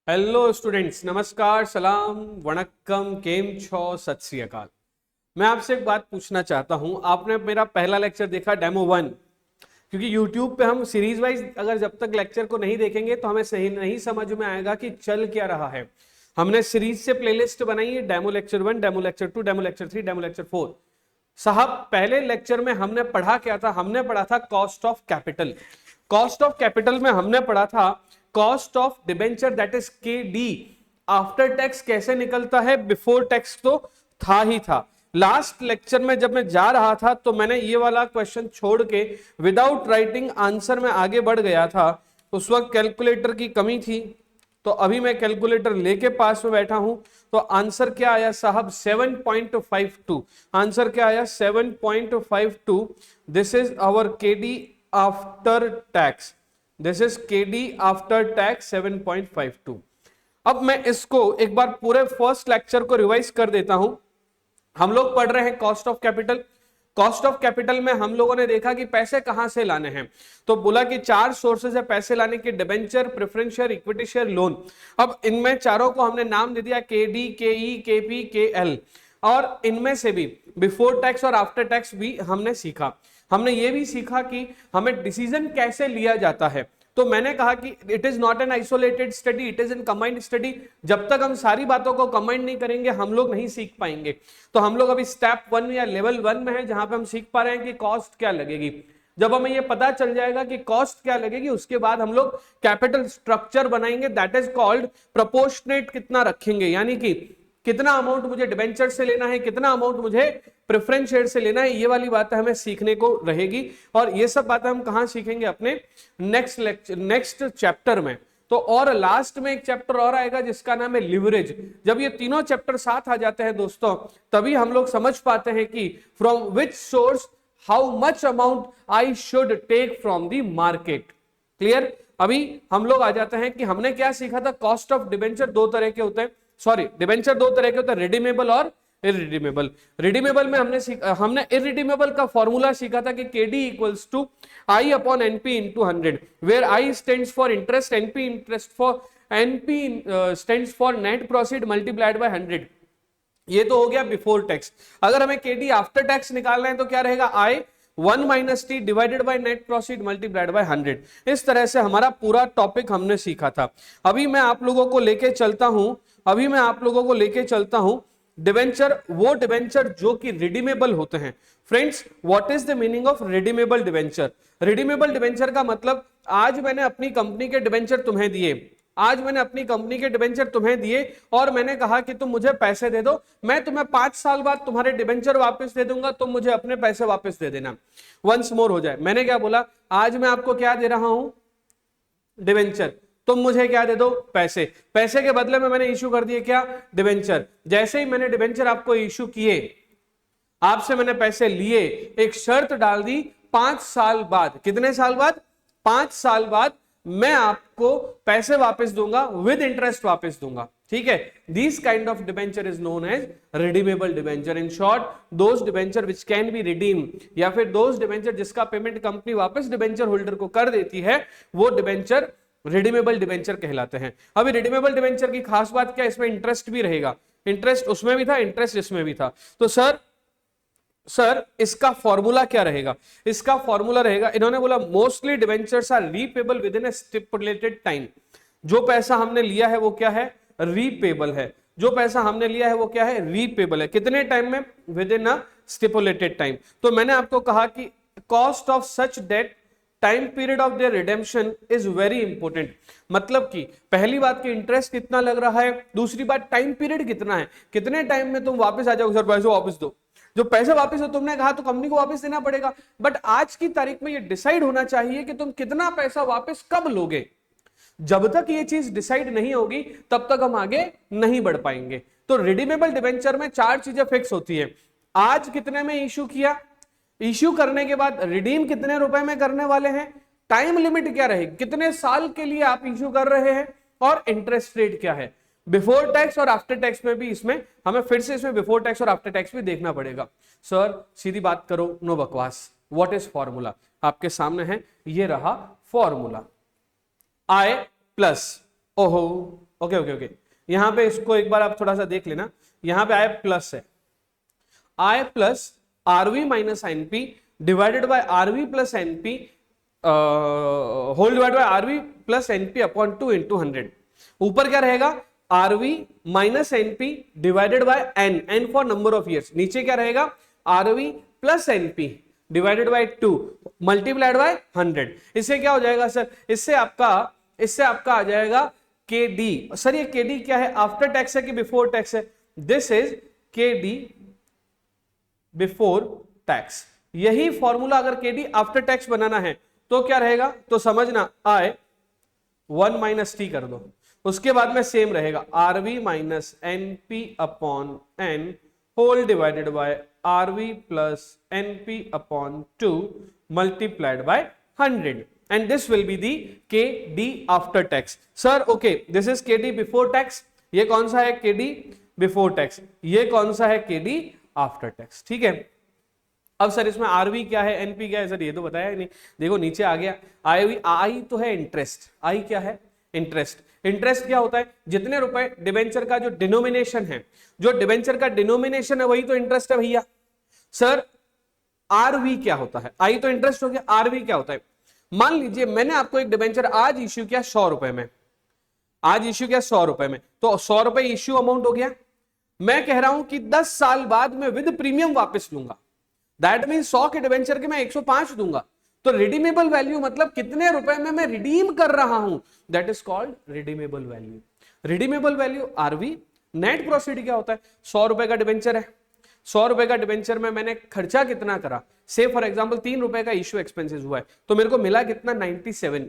Hello students, नमस्कार, सलाम, वणक्कम, केम छो, सत श्री अकाल। मैं आपसे एक बात पूछना चाहता हूं। आपने मेरा पहला लेक्चर देखा, डेमो 1। क्योंकि यूट्यूब पे हम सीरीज वाइज अगर जब तक लेक्चर को नहीं देखेंगे तो हमें सही नहीं समझ में आएगा कि चल क्या रहा है। हमने सीरीज से प्लेलिस्ट बनाई है, demo lecture 1, demo lecture 2, demo lecture 3, demo lecture 4। साहब, पहले लेक्चर में हमने पढ़ा क्या था? हमने पढ़ा था cost of capital. Cost of capital में हमने पढ़ा था cost of debenture, that is के डी। आफ्टर टैक्स कैसे निकलता है, बिफोर टैक्स तो था ही था। लास्ट लेक्चर में जब मैं जा रहा था तो मैंने ये वाला क्वेश्चन छोड़ के विदाउट राइटिंग आंसर में आगे बढ़ गया था। उस वक्त कैलकुलेटर की कमी थी, तो अभी मैं कैलकुलेटर लेके पास में बैठा हूं। तो आंसर क्या आया साहब? 7.52। आंसर क्या आया? 7.52। This is our KD after tax. This is KD after tax 7.52। अब मैं इसको एक बार पूरे फर्स्ट लेक्चर को रिवाइज कर देता हूं। हम लोग पढ़ रहे हैं cost of capital. Cost of capital में हम लोगों ने देखा कि पैसे कहां से लाने हैं, तो बोला कि 4 सोर्सेज है पैसे लाने के: debenture, preference share, equity share, loan. अब इनमें चारों को हमने नाम दे दिया के डी, के ई, के पी, के एल। और इनमें से भी बिफोर टैक्स और आफ्टर टैक्स भी हमने सीखा। हमने ये भी सीखा कि हमें डिसीजन कैसे लिया जाता है। तो मैंने कहा कि it is not an isolated study, it is an combined study. जब तक हम सारी बातों को कंबाइंड नहीं करेंगे हम लोग नहीं सीख पाएंगे। तो हम लोग अभी स्टेप 1 या लेवल 1 में है, जहां पे हम सीख पा रहे हैं कि कॉस्ट क्या लगेगी। जब हमें ये पता चल जाएगा कि कॉस्ट क्या लगेगी, उसके बाद हम लोग कैपिटल स्ट्रक्चर बनाएंगे, दैट इज कॉल्ड प्रोपोर्शनेट। कितना रखेंगे, यानी कि कितना अमाउंट मुझे डिबेंचर से लेना है, कितना अमाउंट मुझे प्रेफरेंस शेयर से लेना है, ये वाली बातें हमें सीखने को रहेगी। और ये सब बातें हम कहां सीखेंगे? अपने नेक्स्ट चैप्टर में। तो और लास्ट में एक चैप्टर और आएगा जिसका नाम है लिवरेज। जब ये तीनों चैप्टर साथ आ जाते हैं दोस्तों, तभी हम लोग समझ पाते हैं कि from which source how much amount I should take from the market. Clear? अभी हम लोग आ जाते हैं कि हमने क्या सीखा था। कॉस्ट ऑफ डिबेंचर 2 तरह के होते हैं, सॉरी, डिबेंचर 2 तरह के होते हैं, रिडीमेबल और इरिडीमेबल। रिडीमेबल में हमने इरिडीमेबल का फॉर्मूला सीखा था कि KD equals to I upon NP into 100, where I stands for interest, NP stands for net profit multiplied by 100। ये तो हो गया बिफोर टैक्स। अगर हमें केडी आफ्टर टैक्स निकालना है तो क्या रहेगा? आई 1 minus T divided by net profit multiplied by 100। इस तरह से हमारा पूरा टॉपिक हमने सीखा था। अभी मैं आप लोगों को लेके चलता हूं डिबेंचर, वो डिबेंचर जो कि रिडीमेबल होते हैं। Friends, what is the meaning of redeemable debenture? Redeemable debenture का मतलब, आज मैंने अपनी कंपनी के डिबेंचर तुम्हें दिए, और मैंने कहा कि तुम मुझे पैसे दे दो, मैं तुम्हें 5 साल बाद तुम्हारे डिबेंचर वापस दे दूंगा, तुम मुझे अपने पैसे वापस दे देना। वंस मोर हो जाए, मैंने क्या बोला? आज मैं आपको क्या दे रहा हूं? डिबेंचर। तुम मुझे क्या दे दो? पैसे। पैसे के बदले में मैंने इशू कर दिए क्या? डिबेंचर। जैसे ही मैंने डिबेंचर आपको इशू किए, आपसे मैंने पैसे लिए, एक शर्त डाल दी, 5 साल बाद। कितने साल बाद? 5 साल बाद मैं आपको पैसे वापस दूंगा, विद इंटरेस्ट वापस दूंगा। ठीक है? This kind of debenture is known as redeemable debenture. In short, those debenture which can be redeem, या फिर दोज डिबेंचर जिसका पेमेंट कंपनी वापस डिबेंचर होल्डर को कर देती है, वो डिबेंचर रिडीमेबल डिबेंचर कहलाते हैं। अभी रिडीमेबल डिबेंचर की खास बात क्या है? इसमें इंटरेस्ट भी रहेगा। इंटरेस्ट उसमें भी था, इंटरेस्ट इसमें भी था। तो सर इसका फॉर्मूला क्या रहेगा? इसका फॉर्मूला रहेगा, इन्होंने बोला mostly debentures are repayable within a stipulated time. जो पैसा हमने लिया है वो क्या है? रीपेबल है। जो पैसा हमने लिया है वो क्या है? रीपेबल है। कितने टाइम में? Within a stipulated time. तो मैंने आपको कहा कि cost of such debt, time period of their redemption is very important. मतलब कि पहली बात की इंटरेस्ट कितना लग रहा है, दूसरी बात टाइम पीरियड कितना है, कितने टाइम में तुम वापस आ जाओगे। सर पैसे वापस दो। जो पैसे वापस हो तुमने कहा तो कंपनी को वापस देना पड़ेगा, बट आज की तारीख में ये डिसाइड होना चाहिए कि तुम कितना पैसा वापस कब लोगे। जब तक ये चीज डिसाइड नहीं होगी तब तक हम आगे नहीं बढ़ पाएंगे। तो रिडीमेबल डिबेंचर में 4 चीजें फिक्स होती है। आज कितने में इश्यू किया, इश्यू करने के बाद रिडीम कितने रुपए में करने वाले हैं, टाइम लिमिट क्या रहेगी, कितने साल के लिए आप इश्यू कर रहे हैं, और इंटरेस्ट रेट क्या है। बिफोर टैक्स और आफ्टर टैक्स में भी इसमें हमें फिर से इसमें बिफोर टैक्स और आफ्टर टैक्स भी देखना पड़ेगा। सर सीधी बात करो, नो बकवास। What is formula? आपके सामने है, ये रहा फॉर्मूला। आई प्लस, ओहो ओके ओके ओके, यहां पे इसको एक बार आप थोड़ा सा देख लेना, यहां पे आई प्लस है, I plus RV minus NP divided by RV plus NP whole divide by RV plus NP upon 2 into 100। ऊपर क्या रहेगा, RV minus NP divided by N, N for number of years, नीचे क्या रहेगा, RV plus NP divided by 2 multiplied by 100। इससे क्या हो जाएगा सर, इससे आपका आ जाएगा के डी। सर ये के डी क्या है, आफ्टर टैक्स है कि बिफोर टैक्स है, दिस इज के डी बिफोर टैक्स। यही फॉर्मूला अगर के डी आफ्टर टैक्स बनाना है तो क्या रहेगा, तो समझना आई 1 माइनस टी कर दो, उसके बाद में सेम रहेगा RV minus NP upon N whole divided by RV plus NP upon 2 multiplied by 100 and this will be the KD after tax. Sir, okay, this is KD before tax. ये कौन सा है KD before tax, ये कौन सा है KD after tax, ठीक है। अब सर इसमें आरवी क्या है, एनपी क्या है, सर ये तो बताया नहीं, देखो नीचे आ गया आई, आई तो है इंटरेस्ट, आई क्या है इंटरेस्ट। इंटरेस्ट क्या होता है, जितने रुपए डिबेंचर का जो डिनोमिनेशन है, जो डिबेंचर का डिनोमिनेशन है वही तो इंटरेस्ट है भैया। सर आरवी क्या होता है, आई तो इंटरेस्ट हो गया, आरवी क्या होता है, मान लीजिए मैंने आपको एक डिबेंचर आज इश्यू किया 100 रुपए में, आज इश्यू किया 100 रुपए में, तो 100 रुपए इश्यू अमाउंट हो गया। मैं कह रहा हूं कि 10 साल बाद मैं विद प्रीमियम वापस लूंगा, दैट मीन 100 के डिबेंचर के मैं 105 दूंगा, तो रिडीमेबल वैल्यू मतलब कितने रुपए में मैं रिडीम कर रहा हूं, that is called redeemable value. Redeemable value RV. Net proceed क्या होता है, 100 रुपए का डिबेंचर है, 100 रुपए का डिबेंचर में मैंने खर्चा कितना करा, से फॉर एग्जांपल 3 रुपए का इश्यू एक्सपेंसेस हुआ है, तो मेरे को मिला कितना 97,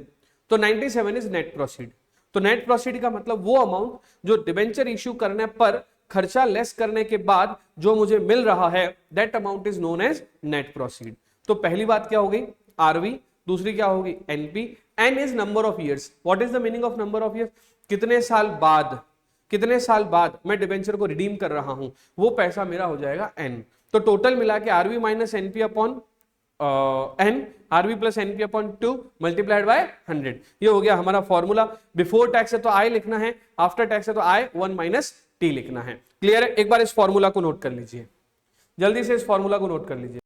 तो 97 इज नेट प्रोसीड। तो नेट प्रोसीड का मतलब वो अमाउंट जो डिबेंचर इश्यू करने पर खर्चा लेस करने के बाद जो मुझे मिल रहा है, that amount is known as net proceed. तो पहली बात क्या हो गई आरवी, दूसरी क्या होगी NP. N is number of years, what is the meaning of number of years, कितने साल बाद मैं डिबेंचर को रिडीम कर रहा हूं, वो पैसा मेरा हो जाएगा एन। तो टोटल मिला के RV minus NP upon N, RV plus NP upon 2 multiplied by 100, ये हो गया हमारा फॉर्मूला। बिफोर टैक्स है तो आई लिखना है, आफ्टर टैक्स है तो आई 1 माइनस टी लिखना है। क्लियर है, एक बार इस फॉर्मूला को नोट कर लीजिए, जल्दी से इस फॉर्मूला को नोट कर लीजिए।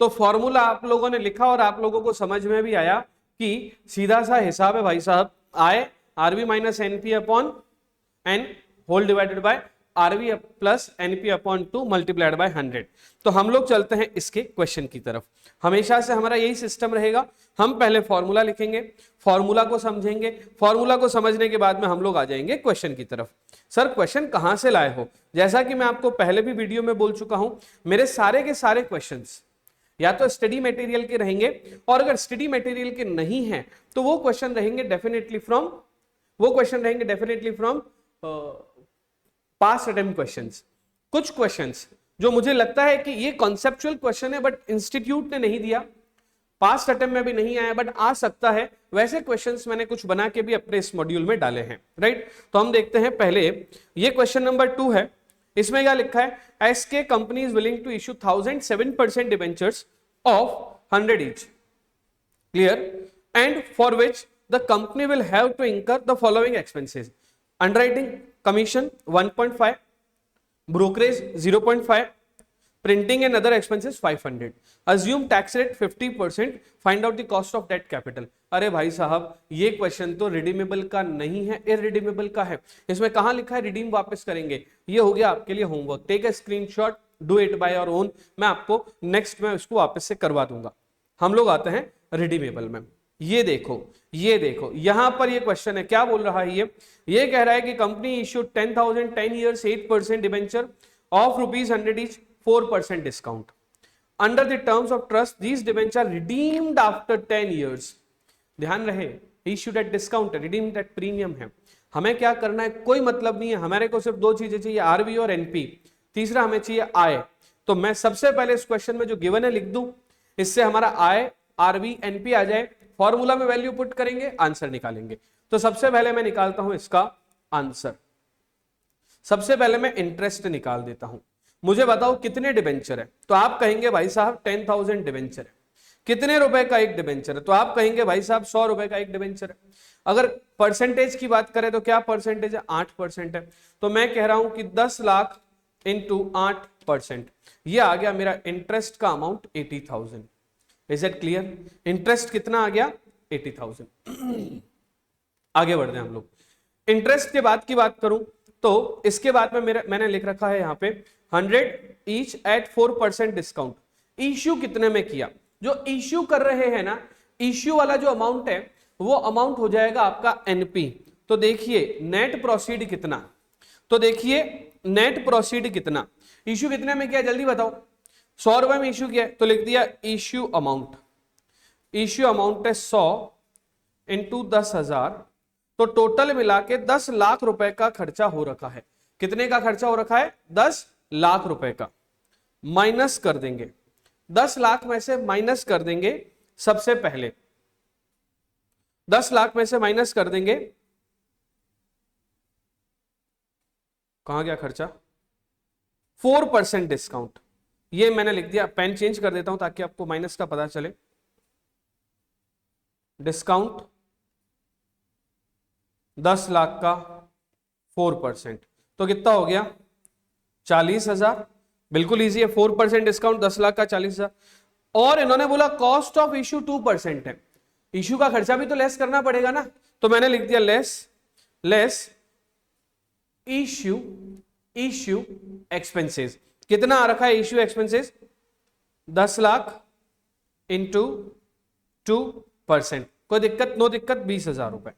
तो फॉर्मूला आप लोगों ने लिखा और आप लोगों को समझ में भी आया कि सीधा सा हिसाब है भाई साहब, I RV minus NP upon N whole divided by RV plus NP upon 2 multiplied by 100। तो हम लोग चलते हैं इसके क्वेश्चन की तरफ। हमेशा से हमारा यही सिस्टम रहेगा, हम पहले फॉर्मूला लिखेंगे, फॉर्मूला को समझेंगे, फॉर्मूला को समझने के बाद में हम लोग आ जाएंगे क्वेश्चन की तरफ। सर क्वेश्चन कहां से लाए हो, जैसा कि मैं आपको पहले भी वीडियो में बोल चुका हूं, मेरे सारे के सारे क्वेश्चंस या तो स्टडी मटेरियल के रहेंगे, और अगर स्टडी मटेरियल के नहीं है तो वो क्वेश्चन रहेंगे definitely from past attempt questions. कुछ क्वेश्चंस जो मुझे लगता है कि ये कॉन्सेप्चुअल क्वेश्चन है बट इंस्टीट्यूट ने नहीं दिया, पास्ट अटेम्प्ट में भी नहीं आया बट आ सकता है, वैसे क्वेश्चंस मैंने कुछ बना के भी अपने इस मॉड्यूल में डाले हैं, राइट। तो हम देखते हैं पहले, ये क्वेश्चन नंबर 2 है, इसमें क्या लिखा है, SK company is willing to issue 1007% debentures of 100 each, clear, and for which the company will have to incur the following expenses: underwriting commission 1.5, brokerage 0.5, printing and other expenses 500, assume tax rate 50%, find out the cost of debt capital। अरे भाई साहब ये question तो redeemable का नहीं है, irredeemable का है। इसमें कहां लिखा है रिडीम वापस करेंगे, ये हो गया आपके लिए homework, take a screenshot, do it by your own, मैं आपको नेक्स्ट में इसको वापस से करवा दूंगा। हम लोग आते हैं रिडीमेबल में, ये देखो यहां पर ये क्वेश्चन है, क्या बोल रहा है ये कह रहा है कि company issued 10,000 10 years 8% debenture of ₹100 each 4% discount. Under the terms of trust these debenture redeemed after 10 years। ध्यान रहे issued at discount, redeemed at premium है। हमें क्या करना है, कोई मतलब नहीं है, हमारे को सिर्फ 2 चीजें चाहिए, आरवी और एनपी, तीसरा हमें चाहिए आय। तो मैं सबसे पहले इस क्वेश्चन में जो गिवन है लिख दूं, इससे हमारा आय आरवी एनपी आ जाए, फॉर्मूला में वैल्यू पुट करेंगे, आंसर निकालेंगे। तो सबसे पहले मैं निकालता हूं इसका आंसर, सबसे पहले मैं इंटरेस्ट निकाल देता हूं। मुझे बताओ कितने डिबेंचर है, तो आप कहेंगे भाई साहब 10,000 डिबेंचर है। कितने रुपए का एक डिबेंचर है? तो आप कहेंगे भाई साहब 100 रुपए का एक डिबेंचर है। अगर परसेंटेज की बात करें तो क्या परसेंटेज है? 8% है। तो मैं कह रहा हूं कि 10 लाख इंटू 8%, ये आ गया मेरा इंटरेस्ट का amount 80,000। Is it clear? Interest कितना आ गया? 80,000। आगे बढ़ते हैं हम लोग। इंटरेस्ट के बाद की बात करूं तो इसके बाद में मैंने लिख रखा है यहां पे 100 ईच एट 4% डिस्काउंट। इश्यू कितने में किया? जो इश्यू कर रहे हैं ना, इश्यू वाला जो अमाउंट है वो अमाउंट हो जाएगा आपका एनपी। तो देखिए नेट प्रोसीड कितना, तो देखिए नेट प्रोसीड कितना, इश्यू कितने में किया जल्दी बताओ। 100 रुपए में इश्यू किया तो लिख दिया इश्यू अमाउंट। इश्यू अमाउंट है 100 इंटू 10,000, तो टोटल मिला के 10 लाख रुपए का खर्चा हो रखा है। कितने का खर्चा हो रखा है? 10 लाख रुपए का। माइनस कर देंगे, 10 लाख में से माइनस कर देंगे, सबसे पहले 10 लाख में से माइनस कर देंगे, कहां गया खर्चा? 4% डिस्काउंट। ये मैंने लिख दिया, पेन चेंज कर देता हूं ताकि आपको माइनस का पता चले। डिस्काउंट 10 लाख का 4%, तो कितना हो गया? 40,000। बिल्कुल इजी है, 4% डिस्काउंट 10 लाख का 40,000। और इन्होंने बोला कॉस्ट ऑफ इश्यू 2% है, इश्यू का खर्चा भी तो लेस करना पड़ेगा ना, तो मैंने लिख दिया लेस इश्यू एक्सपेंसेस। कितना आ रखा है इश्यू एक्सपेंसेस? 10 लाख इंटू 2%। कोई दिक्कत? नो दिक्कत, 20,000 रुपए।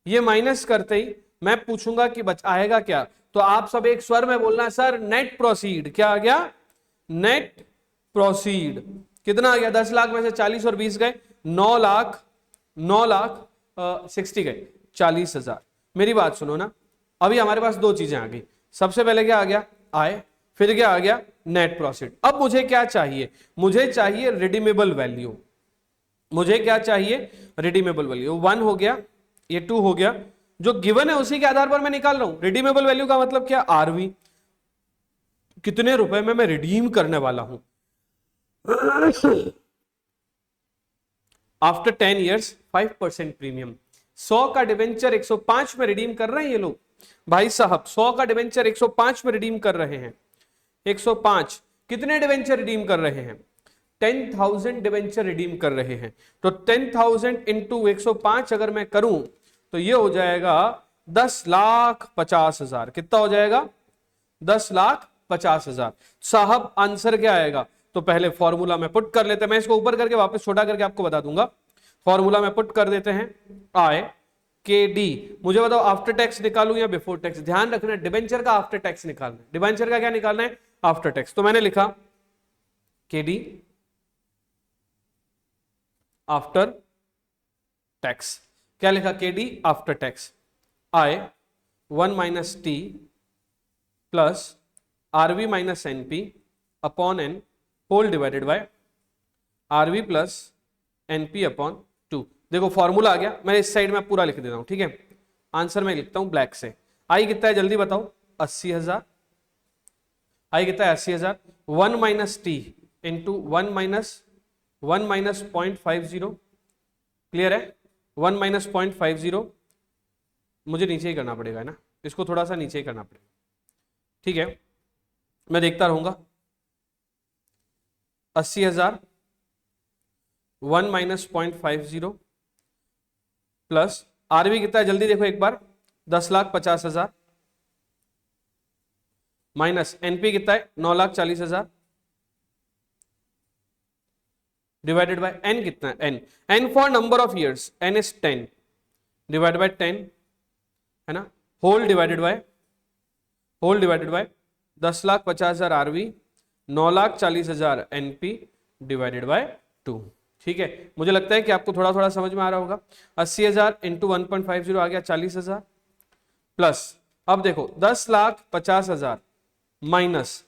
ये माइनस करते ही मैं पूछूंगा कि बच आएगा क्या, तो आप सब एक स्वर में बोलना सर नेट प्रोसीड। क्या आ गया? नेट प्रोसीड कितना आ गया? 10 लाख में से 40 और 20 गए, 9 लाख 60 गए, 40,000। मेरी बात सुनो ना, अभी हमारे पास दो चीजें आ गई। सबसे पहले क्या आ गया? आय। फिर क्या आ गया? Net profit. अब मुझे क्या चाहिए? मुझे चाहिए रिडीमेबल वैल्यू। मुझे क्या चाहिए? Redeemable value. 1 हो गया, ये 2 हो गया, जो गिवन है उसी के आधार पर मैं निकाल रहा हूं। रिडीमेबल वैल्यू का मतलब क्या? आरवी, कितने रुपए में मैं रिडीम करने वाला हूं। After 10 years 5% premium. 100 का डिवेंचर 105 में रिडीम कर रहे हैं ये लोग भाई साहब। 100 का डिवेंचर 105 में रिडीम कर रहे हैं। 105 कितने डिवेंचर रिडीम कर रहे हैं? 10,000 डिवेंचर रिडीम कर रहे हैं। तो 10,000 इंटू 105 अगर मैं करूं तो ये हो जाएगा 10,50,000। कितना हो जाएगा? 10,50,000। साहब आंसर क्या आएगा? तो पहले फॉर्मूला में पुट कर लेते हैं, मैं इसको ऊपर करके वापस छोटा करके आपको बता दूंगा। फॉर्मूला में पुट कर देते हैं, आय के डी। मुझे बताओ आफ्टर टैक्स निकालूं या बिफोर टैक्स? ध्यान रखना डिबेंचर का आफ्टर टैक्स निकालना है। डिबेंचर का क्या निकालना है? After tax. तो मैंने लिखा के डी आफ्टर टैक्स। क्या लिखा? K D after tax. I 1 minus T plus RV minus NP upon N whole divided by RV plus NP upon 2। देखो फॉर्मूला आ गया, मैं इस साइड में पूरा लिख देता हूं, ठीक है। आंसर मैं लिखता हूं ब्लैक से। आई कितना है जल्दी बताओ? 80,000। आई कितना है? 80,000। 1 minus T into 1 minus 0.50। Clear है? 1 माइनस 0.50 मुझे नीचे ही करना पड़ेगा ना, इसको थोड़ा सा नीचे ही करना पड़ेगा, ठीक है। मैं देखता रहूंगा। 80,000 1 माइनस 0.50 प्लस आरवी कितना है जल्दी देखो एक बार? 10,50,000 माइनस एनपी कितना है? 9,40,000 डिवाइडेड बाय एन कितना है? N for number of years, N is 10 divide by 10 है ना, whole divided by 10,50,000 RV 9,40,000 NP divided by 2। ठीक है, मुझे लगता है कि आपको थोड़ा थोड़ा समझ में आ रहा होगा। 80,000 इंटू 1.50 आ गया 40,000 प्लस, अब देखो 10,50,000 माइनस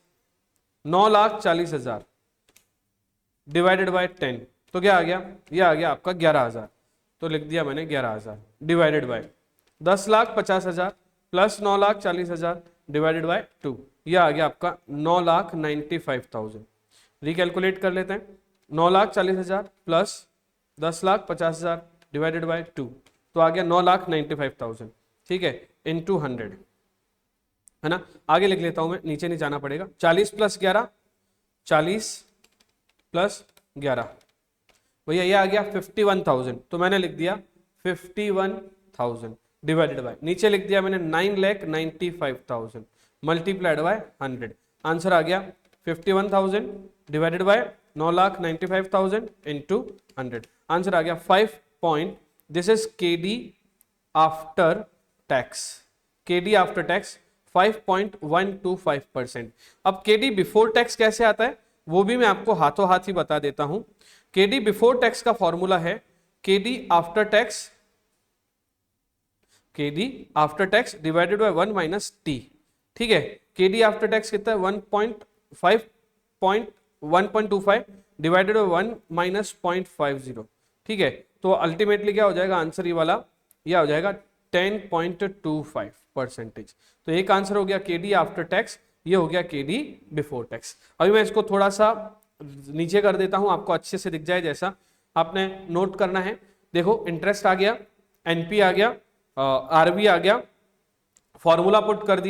9,40,000 डिवाइडेड बाय 10, तो क्या आ गया? ये आ गया आपका 11,000। तो लिख दिया मैंने 11,000 divided by 10,50,000 plus 9,40,000 divided by 2, ये आ गया आपका 9,95,000। रिकैलकुलेट कर लेते हैं। 9,40,000 प्लस 10,50,000 डिवाइडेड बाय 2, तो आ गया 9,95,000, ठीक है, इंटू 100, है ना। आगे लिख लेता हूं मैं, नीचे नहीं जाना पड़ेगा। 40 प्लस 11, 40 प्लस 11, भैया ये आ गया 51,000, तो मैंने लिख दिया 51,000 डिवाइडेड बाय, नीचे लिख दिया मैंने 9,95,000 मल्टीप्लाइड बाय 100। आंसर आ गया 51,000 डिवाइडेड बाय 9,95,000 इंटू 100। आंसर आ गया 5 this is KD after tax, KD after tax 5.125%। अब केडी बिफोर टैक्स कैसे आता है वो भी मैं आपको हाथों हाथ ही बता देता हूं। केडी बिफोर टैक्स का फॉर्मूला है KD after tax, KD after tax divided by 1 minus T, ठीक है। केडी आफ्टर टैक्स कितना है 1.25 डिवाइडेड बाय 1 माइनस 0.50, ठीक है। तो अल्टीमेटली क्या हो जाएगा आंसर ये वाला, यह हो जाएगा 10.25%। तो एक आंसर हो गया केडी आफ्टर टैक्स, ये हो गया केडी बिफोर टैक्स। अभी मैं इसको थोड़ा सा नीचे कर देता हूं, आपको अच्छे से दिख जाए जैसा आपने नोट करना है। देखो इंटरेस्ट आ गया, एनपी आ गया, आरबी आ गया, फॉर्मूला पुट कर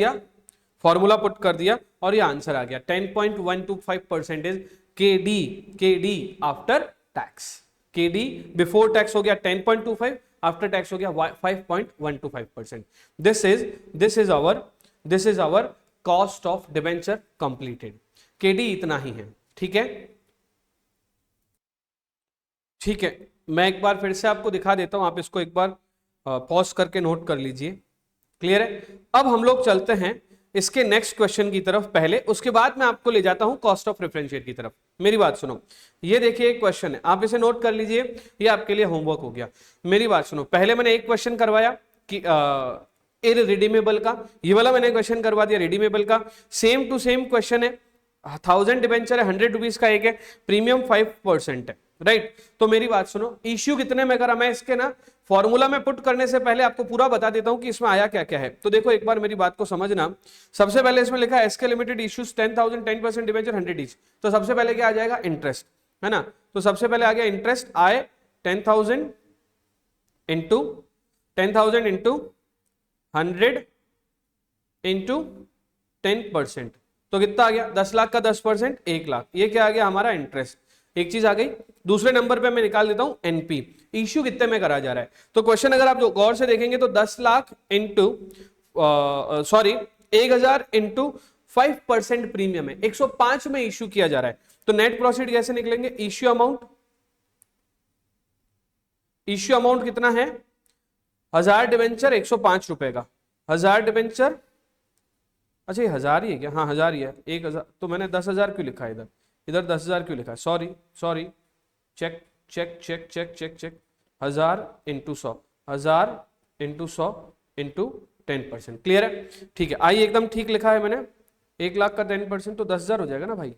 दिया और ये आंसर आ गया 10.125% KD after tax. KD before tax हो गया 10.25, आफ्टर टैक्स हो गया 5.125%। This is our cost of debenture completed. KD इतना ही है, ठीक है, ठीक है। मैं एक बार फिर से आपको दिखा देता हूं, आप इसको एक बार पॉज करके नोट कर लीजिए, क्लियर है। अब हम लोग चलते हैं इसके नेक्स्ट क्वेश्चन की तरफ पहले, उसके बाद मैं आपको ले जाता हूं कॉस्ट ऑफ रेफरेंशिएट की तरफ। मेरी बात सुनो, ये देखिए एक क्वेश्चन है, आप इसे नोट कर लीजिए, ये आपके लिए होमवर्क हो गया। मेरी बात सुनो, पहले मैंने एक क्वेश्चन करवाया कि इररिडीमेबल का, ये वाला मैंने क्वेश्चन करवा दिया रिडीमेबल का। सेम टू सेम क्वेश्चन है, 1000 डिबेंचर है, 100 रुपीज का एक है, प्रीमियम 5% है, राइट। तो मेरी बात सुनो, इश्यू कितने में करा, मैं इसके ना फॉर्मूला में पुट करने से पहले आपको पूरा बता देता हूं कि इसमें आया क्या क्या है। तो देखो एक बार मेरी बात को समझना। सबसे पहले इसमें लिखा है SK limited issues 10,000 10% debenture 100 each. तो सबसे पहले क्या आ जाएगा इंटरेस्ट, है ना। तो सबसे पहले आ गया इंटरेस्ट आए 10,000 इंटू 100 इंटू 10%, तो कितना आ गया 10 लाख का 10% 1 लाख, ये क्या आ गया हमारा इंटरेस्ट। एक चीज आ गई। दूसरे नंबर पे मैं निकाल देता हूं एनपी, इश्यू कितने में करा जा रहा है। तो क्वेश्चन अगर आप जो गौर से देखेंगे तो 10 लाख इंटू 1,000 इंटू 5% प्रीमियम है, 105 में इश्यू किया जा रहा है। तो नेट प्रोसीड कैसे निकलेंगे, इश्यू अमाउंट कितना है 1000 डिवेंचर 105 रुपए का, 1000 डिवेंचर, अच्छा ये 1000 ही है क्या, हाँ 1000 ही है, 1000, तो मैंने 10,000 क्यों लिखा है इधर 10,000 क्यों लिखा है, sorry check 1000 into 100, 1000 into 100 into 10%, clear है, ठीक है। आई एकदम ठीक लिखा है मैंने, 1 लाख का 10% तो 10,000 हो जाएगा ना भाई,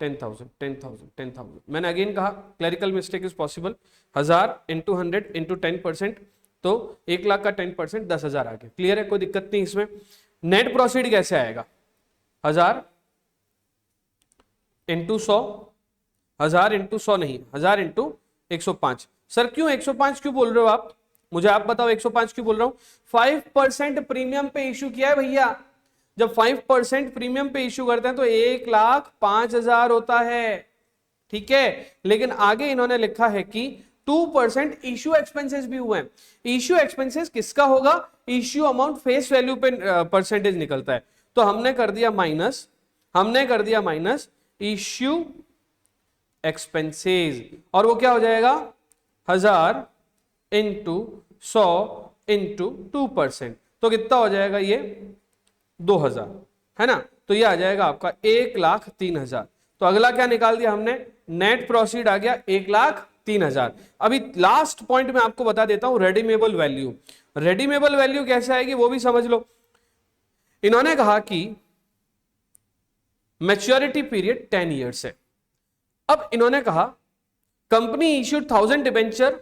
10,000 मैंने अगेन कहा clerical mistake is possible. 1000 into 100 into 10%, तो 1 लाख का 10% 10,000 आ गया, क्लियर है, कोई दिक्कत नहीं इसमें। नेट प्रोसीड कैसे आएगा, 1000 इंटू 100, 1000 इंटू 100 नहीं, 1000 इंटू 105। सर क्यों 105 क्यों बोल रहे हो आप, मुझे आप बताओ 105 क्यों बोल रहा हूं। 5% प्रीमियम पे इश्यू किया है भैया, जब 5% प्रीमियम पे इश्यू करते हैं तो 1,05,000 होता है, ठीक है। लेकिन आगे इन्होंने लिखा है कि 2% इश्यू एक्सपेंसेस भी हुए हैं। इश्यू एक्सपेंसेस किसका होगा, इश्यू अमाउंट फेस वैल्यू पे परसेंटेज निकलता है, तो हमने कर दिया माइनस इश्यू एक्सपेंसेस, और वो क्या हो जाएगा 1000 इंटू 100 इंटू 2%, तो कितना हो जाएगा ये 2000, है ना। तो ये आ जाएगा आपका 1,03,000। तो अगला क्या निकाल दिया हमने, नेट प्रोसीड आ गया 1,03,000। अभी लास्ट पॉइंट में आपको बता देता हूं रेडीमेबल वैल्यू। रेडीमेबल वैल्यू कैसे आएगी वो भी समझ लो। इन्होंने कहा कि मैच्योरिटी पीरियड 10 ईयर्स है। अब इन्होंने कहा कंपनी इश्यूड 1000 डिबेंचर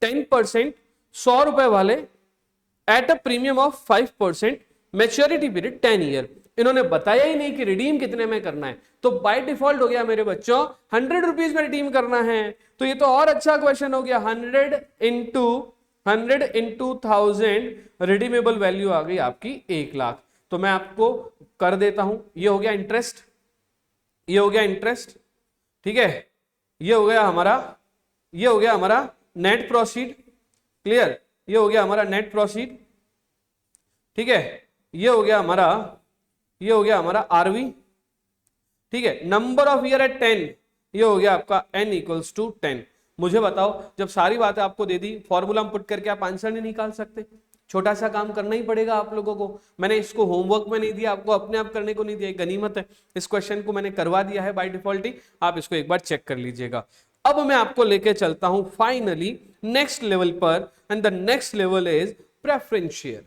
10% 100 रुपए वाले at a premium of 5%, maturity period 10 year. इन्होंने बताया ही नहीं कि रिडीम कितने में करना है, तो बाय डिफॉल्ट हो गया मेरे बच्चों 100 रुपीज में रिडीम करना है। तो ये तो और अच्छा क्वेश्चन हो गया, 100 इंटू 1000 रिडीमेबल वैल्यू आ गई आपकी 1 लाख। तो मैं आपको कर देता हूं, ये हो गया इंटरेस्ट, ये हो गया इंटरेस्ट, ठीक है, ये हो गया हमारा नेट प्रोसीड, क्लियर, ये हो गया हमारा नेट प्रोसीड, ठीक है, ये हो गया हमारा आरवी, ठीक है, नंबर ऑफ ईयर एट 10, ये हो गया आपका n इक्वल्स टू 10। मुझे बताओ, जब सारी बातें आपको दे दी, फॉर्मूला में पुट करके आप आंसर नहीं निकाल सकते? छोटा सा काम करना ही पड़ेगा आप लोगों को। मैंने इसको होमवर्क में नहीं दिया, आपको अपने आप करने को नहीं दिया, गनीमत है। इस क्वेश्चन को मैंने करवा दिया है बाय डिफॉल्ट ही, आप इसको एक बार चेक कर लीजिएगा। अब मैं आपको लेके चलता हूं फाइनली नेक्स्ट लेवल पर, and the next level is preference share.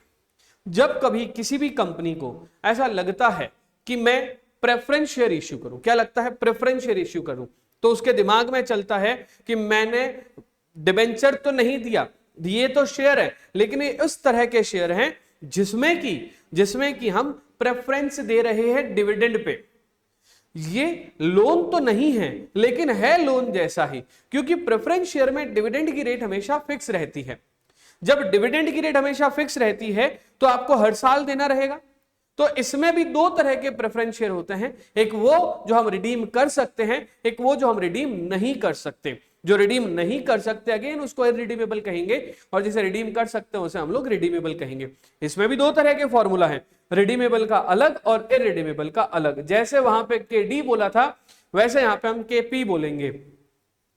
जब कभी किसी भी कंपनी को ऐसा लगता है कि मैं प्रेफरेंस शेयर इश्यू करूं, क्या लगता है, प्रेफरेंस शेयर इश्यू करूं, तो उसके दिमाग में चलता है कि मैंने डिबेंचर तो नहीं दिया, दिए तो शेयर है, लेकिन ये उस तरह के शेयर हैं जिसमें कि हम प्रेफरेंस दे रहे हैं डिविडेंड पे। ये लोन तो नहीं है, लेकिन है लोन जैसा ही, क्योंकि प्रेफरेंस शेयर में डिविडेंड की रेट हमेशा फिक्स रहती है। जब डिविडेंड की रेट हमेशा फिक्स रहती है तो आपको हर साल देना रहेगा। तो इसमें भी दो तरह के प्रेफरेंस शेयर होते हैं, एक वो जो हम रिडीम कर सकते हैं, एक वो जो हम रिडीम नहीं कर सकते। जो रिडीम नहीं कर सकते अगेन उसको इररिडीमेबल कहेंगे, और जिसे रिडीम कर सकते हैं उसे हम लोग रिडीमेबल कहेंगे। इसमें भी दो तरह के फॉर्मूला हैं, रिडीमेबल का अलग और इररिडीमेबल का अलग। जैसे वहां पे KD बोला था, वैसे यहां पे हम KP बोलेंगे।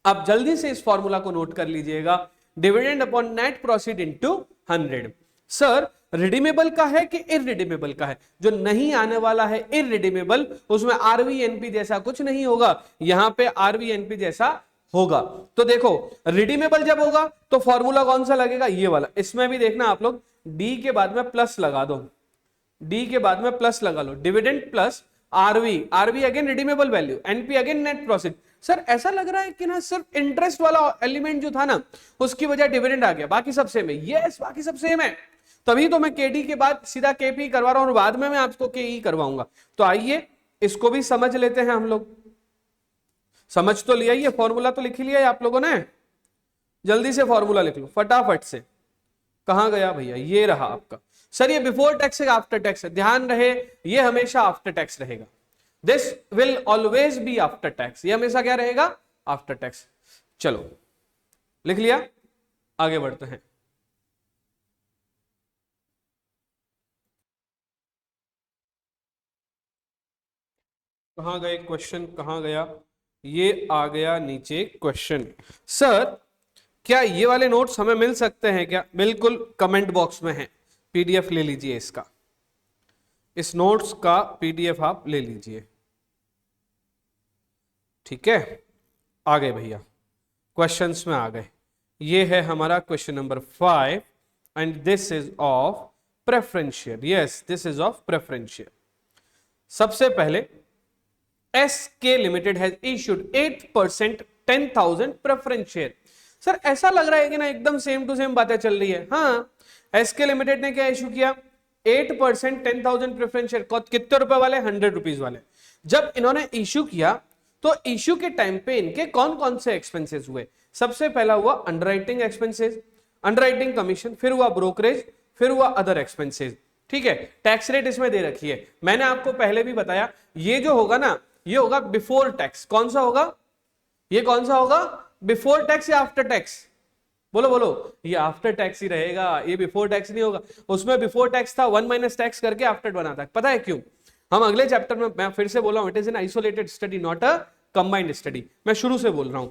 आप जल्दी से इस फॉर्मूला को नोट कर लीजिएगा, dividend upon net proceed into 100। Sir redeemable का है कि इररिडीमेबल का है? जो नहीं आने वाला है इररिडीमेबल, उसमें RVNP जैसा कुछ नहीं होगा, यहां पे RVNP जैसा होगा। तो देखो रिडीमेबल जब होगा तो फॉर्मूला कौन सा लगेगा, ये वाला। इसमें भी देखना आप लोग, डी के बाद में प्लस लगा दो, डी के बाद में प्लस लगा लो, dividend plus RV again redeemable value, NP again net profit. Sir ऐसा लग रहा है कि ना सिर्फ इंटरेस्ट वाला एलिमेंट जो था ना उसकी वजह डिविडेंड आ गया, बाकी सब सेम है। यस बाकी सब सेम है, तभी तो मैं केडी के बाद सीधा केपी करवा रहा हूं और बाद में मैं आपको केई करवाऊंगा। तो आइए इसको भी समझ लेते हैं हम लोग। समझ तो लिया, ये फॉर्मूला तो लिख लिया है आप लोगों ने, जल्दी से फॉर्मूला लिख लो फटाफट से। कहां गया भैया, ये रहा आपका। सर ये बिफोर टैक्स है आफ्टर टैक्स है? ध्यान रहे ये हमेशा आफ्टर टैक्स रहेगा, this will always be after tax, ये हमेशा क्या रहेगा, आफ्टर टैक्स। चलो लिख लिया, आगे बढ़ते हैं। कहां गए क्वेश्चन, कहां गया, ये आ गया नीचे क्वेश्चन। सर क्या ये वाले नोट्स हमें मिल सकते हैं क्या? बिल्कुल, कमेंट बॉक्स में है, पीडीएफ ले लीजिए इसका, इस नोट्स का पीडीएफ आप ले लीजिए। ठीक है, आ गए भैया, क्वेश्चंस में आ गए। ये है हमारा question number 5 and this is of preference share. Yes this is of preference share. सबसे पहले SK limited has issued 8% 10,000 preference share. Sir ऐसा लग रहा है कि ना एकदम सेम टू सेम बातें चल रही है। हाँ, SK लिमिटेड ने क्या इशू किया, 8% 10,000 प्रेफरेंस शेयर। कितने रुपए वाले, 100 रुपीज वाले। जब इन्होंने इशू किया तो इशू के टाइम पे इनके कौन कौन से एक्सपेंसेस हुए? सबसे पहला हुआ अंडरराइटिंग एक्सपेंसेस, अंडरराइटिंग कमीशन, फिर हुआ ब्रोकरेज, फिर हुआ अदर एक्सपेंसेस। ठीक है, टैक्स रेट इसमें दे रखी है, मैंने आपको पहले भी बताया। ये जो होगा ना ये होगा बिफोर टैक्स। कौन सा होगा, ये कौन सा होगा, बिफोर टैक्स या आफ्टर टैक्स? बोलो बोलो, ये आफ्टर टैक्स ही रहेगा, ये बिफोर टैक्स नहीं होगा। उसमें बिफोर टैक्स था, 1 माइनस टैक्स करके आफ्टर बना था। पता है क्यों? हम अगले चैप्टर में, मैं फिर से बोल रहा हूं, it is an isolated study not a combined study. मैं शुरू से बोल रहा हूं,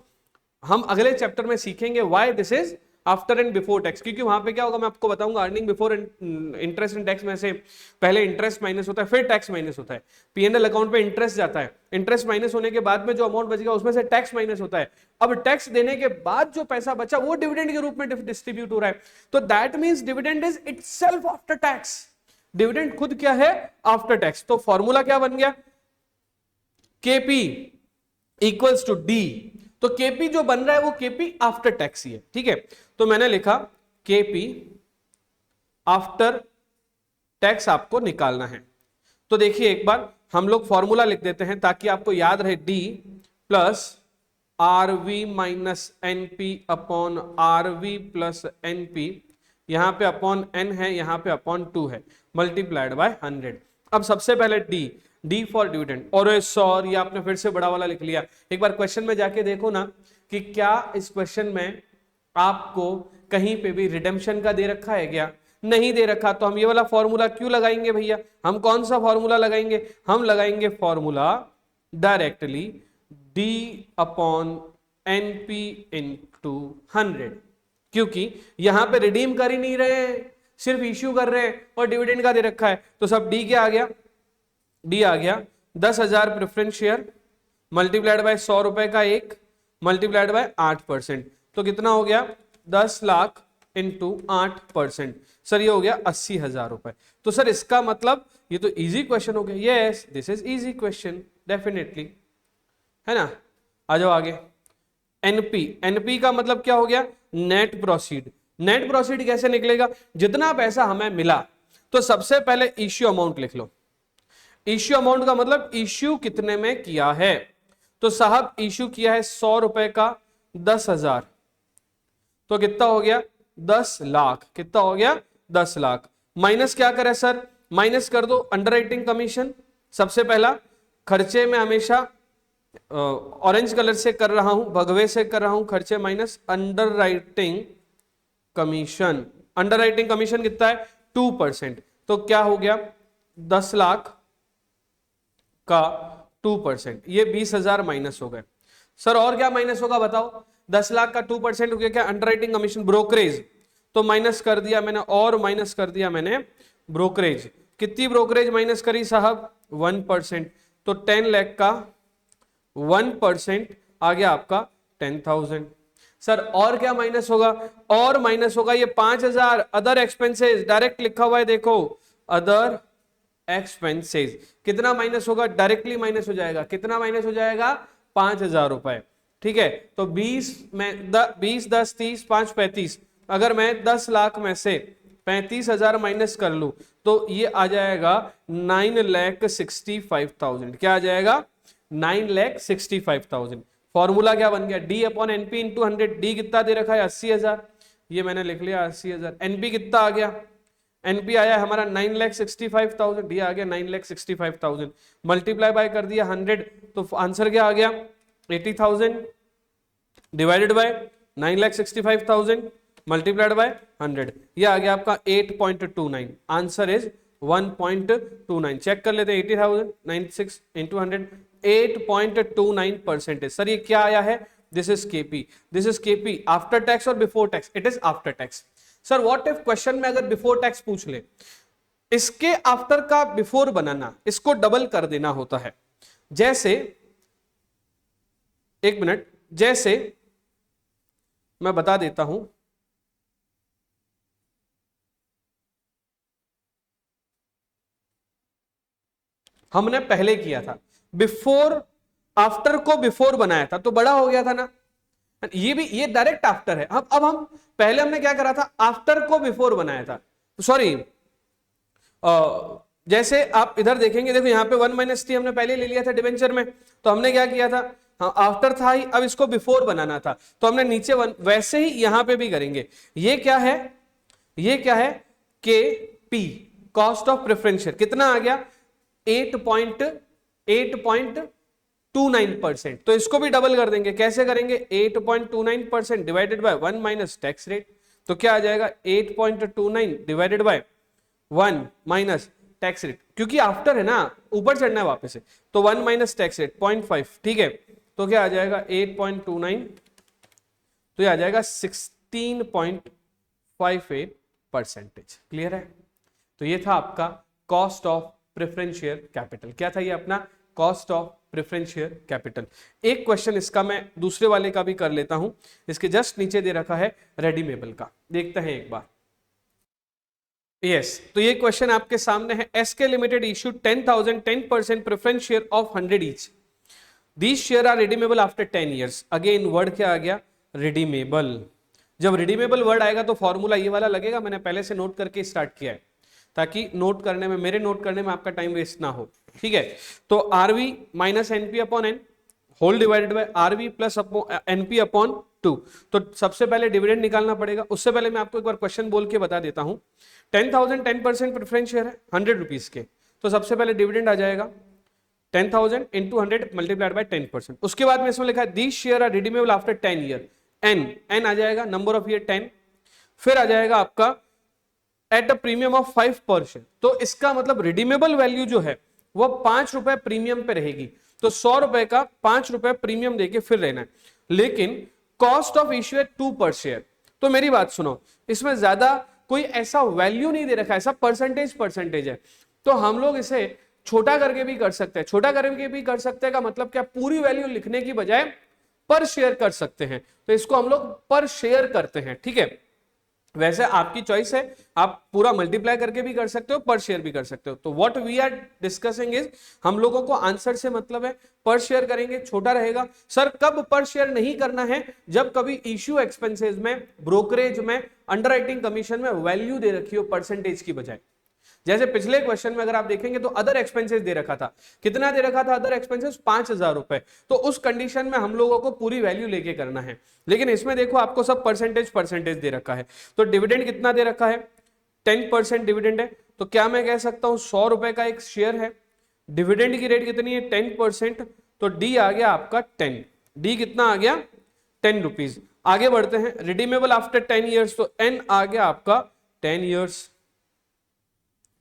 हम अगले चैप्टर में सीखेंगे why this is after and before tax. क्योंकि वहां पे क्या होगा मैं आपको बताऊंगा, earning before interest and tax में से पहले इंटरेस्ट माइनस होता है, फिर टैक्स माइनस होता है। P&L अकाउंट पे इंटरेस्ट जाता है, इंटरेस्ट माइनस होने के बाद में जो अमाउंट बचेगा उसमें से टैक्स माइनस होता है। अब टैक्स देने के बाद जो पैसा बचा वो डिविडेंड के रूप में डिस्ट्रीब्यूट हो रहा है। तो that means dividend is itself after tax. Dividend खुद क्या है, आफ्टर टैक्स। तो फॉर्मूला क्या बन गया, KP इक्वल्स टू D। तो KP जो बन रहा है वो KP आफ्टर टैक्स ही है। ठीक है, तो मैंने लिखा KP आफ्टर टैक्स आपको निकालना है। तो देखिए एक बार हम लोग फॉर्मूला लिख देते हैं ताकि आपको याद रहे, D plus R V minus N P upon R V plus N P, यहां पे अपॉन एन है, यहां पे अपॉन 2 है, मल्टीप्लाइड बाय 100। अब सबसे पहले डी फॉर डिविडेंड, और सॉरी ये आपने फिर से बड़ा वाला लिख लिया। एक बार क्वेश्चन में जाके देखो ना कि क्या इस क्वेश्चन में आपको कहीं पे भी रिडेम्पशन का दे रखा है क्या? नहीं दे रखा, तो हम ये वाला फॉर्मूला क्यों लगाएंगे भैया? हम कौन सा फॉर्मूला लगाएंगे? हम लगाएंगे formula directly D upon N P into 100, क्योंकि यहां पे रिडीम कर ही नहीं रहे हैं, सिर्फ इश्यू कर रहे हैं और डिविडेंड का दे रखा है। तो सब डी क्या आ गया? डी आ गया 10,000 प्रेफरेंस शेयर मल्टीप्लाइड बाय 100 रुपए का एक मल्टीप्लाइड बाय 8%, तो कितना हो गया? 10 लाख इंटू 8%। सर ये हो गया 80,000 रुपए। तो सर इसका मतलब ये तो इजी क्वेश्चन हो गया। Yes this is easy question definitely, है ना। आ जाओ आगे। एनपी, एनपी का मतलब क्या हो गया? Net proceed. नेट प्रोसीड कैसे निकलेगा? जितना पैसा हमें मिला, तो सबसे पहले इश्यू अमाउंट लिख लो। इश्यू अमाउंट का मतलब इश्यू कितने में किया है, तो साहब इश्यू किया है 100 रुपए का 10,000, तो कितना हो गया? 10 लाख। कितना हो गया? 10 लाख। माइनस क्या करे सर? माइनस कर दो अंडरराइटिंग कमीशन। सबसे पहला खर्चे में हमेशा ऑरेंज कलर से कर रहा हूं, भगवे से कर रहा हूं, खर्चे minus underwriting commission. Underwriting commission कितना है? 2%, तो क्या हो गया? 10 लाख का 2%, ये 20,000 माइनस हो गए। सर और क्या माइनस होगा बताओ? 10 लाख का 2% हो गया क्या? अंडरराइटिंग कमीशन, ब्रोकरेज, तो माइनस कर दिया मैंने, और माइनस कर दिया मैंने ब्रोकरेज। कितनी ब्रोकरेज माइनस करी साहब? 1%, तो 10 लाख का 1% आ गया आपका 10,000। सर और क्या माइनस होगा? और माइनस होगा ये 5,000 अदर एक्सपेंसेस, डायरेक्ट लिखा हुआ है देखो, अदर एक्सपेंसेस। कितना माइनस होगा? डायरेक्टली माइनस हो जाएगा। कितना माइनस हो जाएगा? 5,000 रुपए। ठीक है, तो 20 में 20 10 30 5 35, अगर मैं 10 लाख में से 35,000 माइनस कर लूं तो ये आ जाएगा 9,65,000। क्या आ जाएगा? 9,65,000। फॉर्मूला क्या बन गया? D upon NP into 100। D कितना दे रखा है? 80,000, ये मैंने लिख लिया 80,000। एनपी कितना आ गया? एनपी आया हमारा 9,65,000, डी आ गया 9,65,000, मल्टीप्लाई बाय कर दिया 100, तो आंसर क्या आ गया? 80,000 डिवाइडेड बाय 9,65,000 मल्टीप्लाइड बाय 100, ये आ गया आपका 8.29। Answer is 1.29। चेक कर लेते हैं। 80,000 96 इंटू 100, 8.29%। सर ये क्या आया है? This is KP. This is KP after tax और before tax? It is after tax. Sir what if question में अगर बिफोर टैक्स पूछ ले, इसके आफ्टर का बिफोर बनाना, इसको डबल कर देना होता है। जैसे एक मिनट, जैसे मैं बता देता हूं, हमने पहले किया था बिफोर, आफ्टर को बिफोर बनाया था तो बड़ा हो गया था ना, ये भी ये डायरेक्ट आफ्टर है। अब हम पहले हमने क्या करा था? आफ्टर को बिफोर बनाया था। सॉरी, जैसे आप इधर देखेंगे, देखो यहाँ पे 1 - t हमने पहले ले लिया था डिबेंचर में, तो हमने क्या किया था? हाँ आफ्टर था ही, अब इसको बिफोर बनाना था तो हमने नीचे वैसे ही यहां पे भी करेंगे। ये क्या है? ये क्या है? के P, cost of preference share. कितना आ गया? 8.29%। तो इसको भी डबल कर देंगे। कैसे करेंगे? 8.29% divided by 1 minus tax rate, तो क्या आ जाएगा? 8.29 divided by 1 minus tax rate, क्योंकि आफ्टर है ना, ऊपर चढ़ना है वापस से, तो 1 माइनस टैक्स रेट 0.5। ठीक है, तो क्या आ जाएगा? 8.29, तो ये आ जाएगा 16.58%। क्लियर है? तो ये था आपका cost of preference share capital. क्या था ये अपना? Cost of preference share capital. एक क्वेश्चन इसका मैं दूसरे वाले का भी कर लेता हूं, इसके जस्ट नीचे दे रखा है रेडीमेबल का, देखते हैं एक बार। यस, तो ये क्वेश्चन आपके सामने है। SK limited issued 10,000 10% preference share of 100 each. These share are redeemable after 10 years. Again word क्या आ गया? रिडीमेबल। जब रिडीमेबल वर्ड आएगा तो फॉर्मूला ये वाला लगेगा, मैंने पहले से नोट करके स्टार्ट किया है। ताकि नोट करने में, मेरे नोट करने में आपका टाइम वेस्ट ना हो, ठीक है। तो RV minus NP upon N whole divided by RV plus NP upon 2। तो सबसे पहले डिविडेंड निकालना पड़ेगा। उससे पहले मैं आपको एक बार क्वेश्चन बोल के बता देता हूं। 10,000 10% प्रेफरेंस शेयर है 100 रुपीज के, तो सबसे पहले डिविडेंड आ जाएगा 10,000 इंटू 100 मल्टीप्लाइड बाय 10%। उसके बाद में इसमें लिखा है these share are redeemable after 10 year, N आ जाएगा नंबर ऑफ ईयर 10, फिर आ जाएगा आपका एट अ प्रीमियम ऑफ 5 पर शेयर। तो इसका मतलब रिडीमेबल वैल्यू जो है वो 5 रुपए प्रीमियम पे रहेगी। तो 100 रुपए का 5 रुपए प्रीमियम देके फिर रहना है, लेकिन कॉस्ट ऑफ इश्यू है 2 पर शेयर। तो मेरी बात सुनो, इसमें ज्यादा कोई ऐसा वैल्यू नहीं दे रखा है, ऐसा परसेंटेज है। तो हम लोग इसे छोटा करके भी कर सकते हैं। छोटा करके भी कर सकते हैं का मतलब क्या, पूरी वैल्यू लिखने की बजाय पर शेयर कर सकते हैं। तो इसको हम लोग पर शेयर करते हैं, ठीक है। वैसे आपकी चॉइस है, आप पूरा मल्टीप्लाई करके भी कर सकते हो, पर शेयर भी कर सकते हो। तो what we are discussing is, हम लोगों को आंसर से मतलब है पर शेयर करेंगे, छोटा रहेगा। सर कब पर शेयर नहीं करना है, जब कभी इश्यू एक्सपेंसेस में, ब्रोकरेज में, अंडरराइटिंग कमीशन में वैल्यू दे रखी हो परसेंटेज की बजाय। जैसे पिछले क्वेश्चन में अगर आप देखेंगे तो अदर एक्सपेंसेस दे रखा था, कितना दे रखा था अदर एक्सपेंसेस, 5,000 रुपए। तो उस कंडीशन में हम लोगों को पूरी वैल्यू लेके करना है, लेकिन इसमें देखो आपको सब परसेंटेज दे रखा है। तो डिविडेंड कितना दे रखा है, 10% डिविडेंड है। तो क्या मैं कह सकता हूं 100 रुपए का एक शेयर है, डिविडेंड की रेट कितनी है 10%, तो डी आ गया आपका 10। डी कितना आ गया 10 रुपीज। आगे बढ़ते हैं, रिडीमेबल आफ्टर 10 ईयर्स, तो एन आ गया आपका 10 ईयर्स,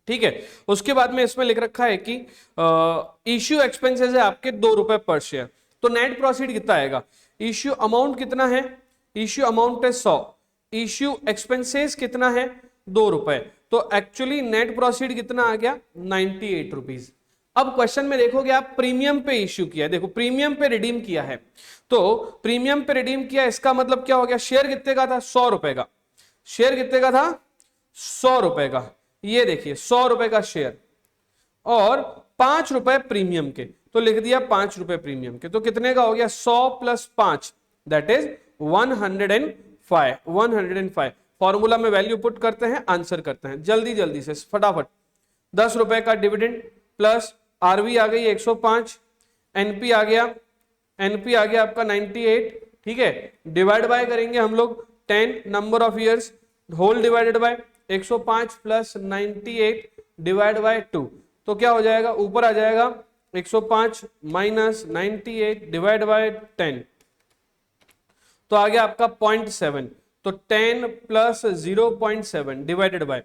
ठीक है। उसके बाद में इसमें लिख रखा है कि इश्यू एक्सपेंसेस है आपके 2 रुपए पर शेयर। तो नेट प्रोसीड कितना आएगा, इश्यू अमाउंट कितना है, इश्यू अमाउंट है 100, इश्यू एक्सपेंसेस कितना है 2 रुपए, तो एक्चुअली नेट प्रोसीड कितना आ गया 98 रुपीज। अब क्वेश्चन में देखोगे आप प्रीमियम पे इश्यू किया है, देखो प्रीमियम पे रिडीम किया है, तो प्रीमियम पे रिडीम किया, इसका मतलब क्या हो गया, शेयर कितने का था 100 रुपए का, शेयर कितने का था 100 रुपए का, ये देखिए 100 रुपए का शेयर और 5 रुपए प्रीमियम के, तो लिख दिया 5 रुपए प्रीमियम के। तो कितने का हो गया 100 प्लस 5 दैट इज 105। फॉर्मूला में वैल्यू पुट करते हैं, आंसर करते हैं जल्दी से फटाफट। 10 रुपए का डिविडेंड प्लस आरवी आ गई 105, एनपी आ गया आपका 98, ठीक है। डिवाइड बाय करेंगे हम लोग 10 number of years, whole divided by 105 plus 98 divide by 2, तो क्या हो जाएगा, ऊपर आ जाएगा 105 माइनस 98 डिवाइड बाय 10, तो आ गया आपका 0.7। तो 10 plus 0.7 divided by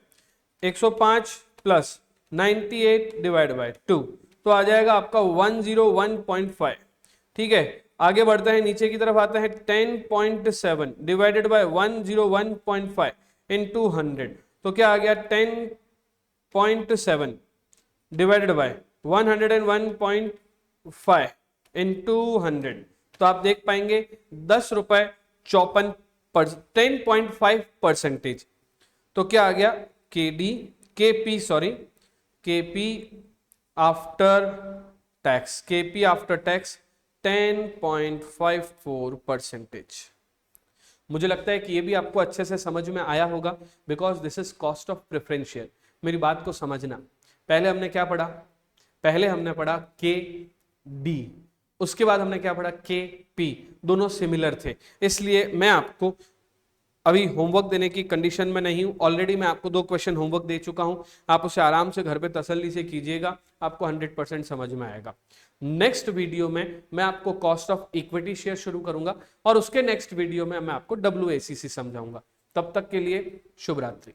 105 plus 98 divide by 2, तो आ जाएगा आपका 101.5, ठीक है। आगे बढ़ते हैं, नीचे की तरफ आते हैं, 10.7 डिवाइडेड बाय 101.5 इंटू 100, तो क्या आ गया 10.7 डिवाइडेड बाय 101.5 इंटू 100, तो आप देख पाएंगे 10 रुपए 54 10.5%। तो क्या आ गया केपी आफ्टर टैक्स 10.54%। मुझे लगता है कि ये भी आपको अच्छे से समझ में आया होगा, because this is cost of preference share. मेरी बात को समझना, पहले हमने क्या पढ़ा, पहले हमने पढ़ा के डी, उसके बाद हमने क्या पढ़ा के पी, दोनों सिमिलर थे। इसलिए मैं आपको अभी होमवर्क देने की कंडीशन में नहीं हूं, ऑलरेडी मैं आपको 2 क्वेश्चन होमवर्क दे चुका हूं, आप उसे आराम से घर पे तसल्ली से कीजिएगा, आपको 100% समझ में आएगा। नेक्स्ट वीडियो में मैं आपको कॉस्ट ऑफ इक्विटी शेयर शुरू करूंगा और उसके नेक्स्ट वीडियो में मैं आपको WACC समझाऊंगा। तब तक के लिए शुभ रात्रि।